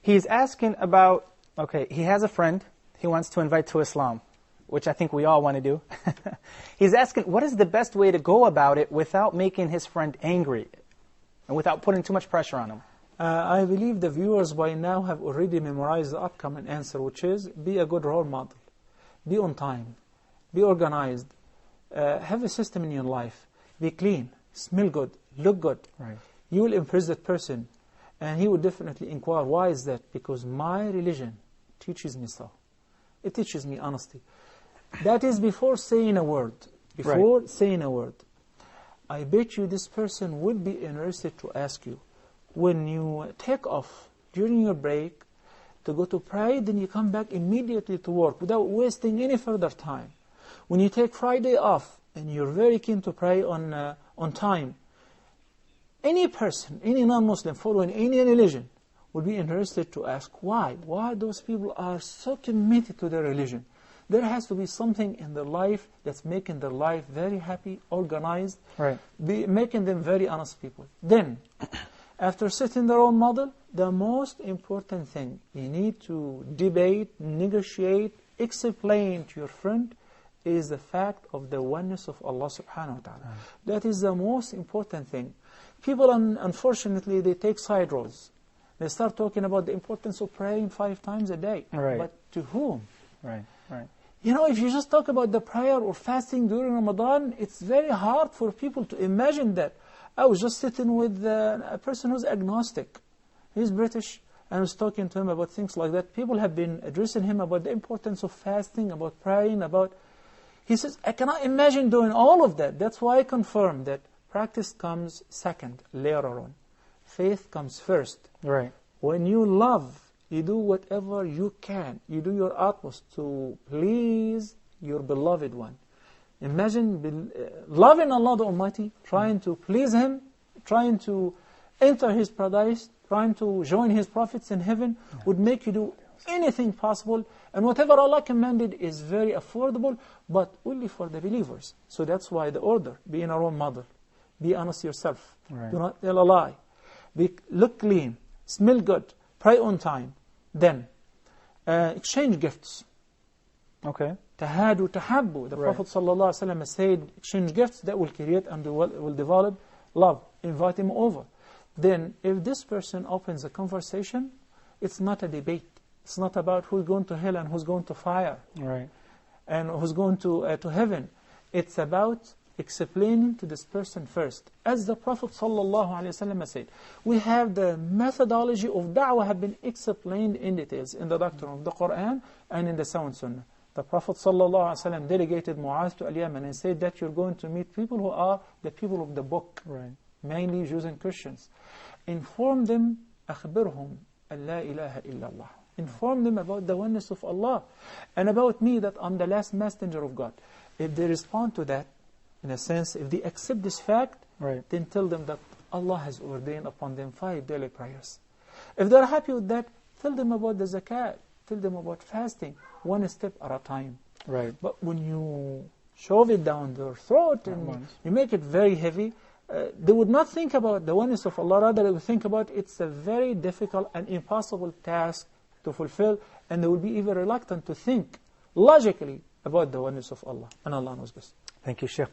He's asking about, okay, he has a friend he wants to invite to Islam, which I think we all want to do. He's asking, what is the best way to go about it without making his friend angry and without putting too much pressure on him? I believe the viewers by now have already memorized the upcoming answer, which is be a good role model. Be on time. Be organized. Have a system in your life. Be clean. Smell good. Look good. Right. You will impress that person. And he will definitely inquire, why is that? Because my religion teaches me so. It teaches me honesty. That is before saying a word. Before saying a word. I bet you this person would be interested to ask you, when you take off during your break to go to pray, then you come back immediately to work without wasting any further time. When you take Friday off and you're very keen to pray on time, any person, any non-Muslim following any religion would be interested to ask why. Why those people are so committed to their religion. There has to be something in their life that's making their life very happy, organized, making them very honest people. Then, after setting their own model, the most important thing you need to debate, negotiate, explain to your friend is the fact of the oneness of Allah subhanahu wa ta'ala. That is the most important thing. People, unfortunately, they take side roads. They start talking about the importance of praying 5 times a day. But to whom? You know, if you just talk about the prayer or fasting during Ramadan, it's very hard for people to imagine that. I was just sitting with a person who's agnostic. He's British, and I was talking to him about things like that. People have been addressing him about the importance of fasting, about praying, about... He says, I cannot imagine doing all of that. That's why I confirm that practice comes second, later on. Faith comes first. When you love, you do whatever you can. You do your utmost to please your beloved one. Imagine loving Allah the Almighty, trying to please Him, trying to enter His paradise, trying to join His prophets in heaven, would make you do anything possible. And whatever Allah commanded is very affordable, but only for the believers. So that's why the order, be in our own model. Be honest yourself. Do not tell a lie. Look clean. Smell good. Pray on time. Then, exchange gifts. Tahadu, tahabbu. The Prophet ﷺ said, exchange gifts that will create and will develop love. Invite him over. Then, if this person opens a conversation, it's not a debate. It's not about who's going to hell and who's going to fire. And who's going to heaven. It's about explaining to this person first. As the Prophet ﷺ said, we have the methodology of da'wah have been explained in details in the doctrine of the Quran and in the Sound Sunnah. The Prophet ﷺ delegated Mu'adh to Al-Yaman and said that you're going to meet people who are the people of the book, mainly Jews and Christians. Inform them, أخبرهم أن لا إله إلا الله. Inform them about the oneness of Allah and about me, that I'm the last messenger of God. If they respond to that, in a sense, if they accept this fact, then tell them that Allah has ordained upon them 5 daily prayers. If they're happy with that, tell them about the zakat, tell them about fasting, one step at a time. But when you shove it down their throat and you make it very heavy, they would not think about the oneness of Allah, rather they would think about it's a very difficult and impossible task to fulfill, and they will be even reluctant to think logically about the oneness of Allah. And Allah knows best. Thank you, Sheikh.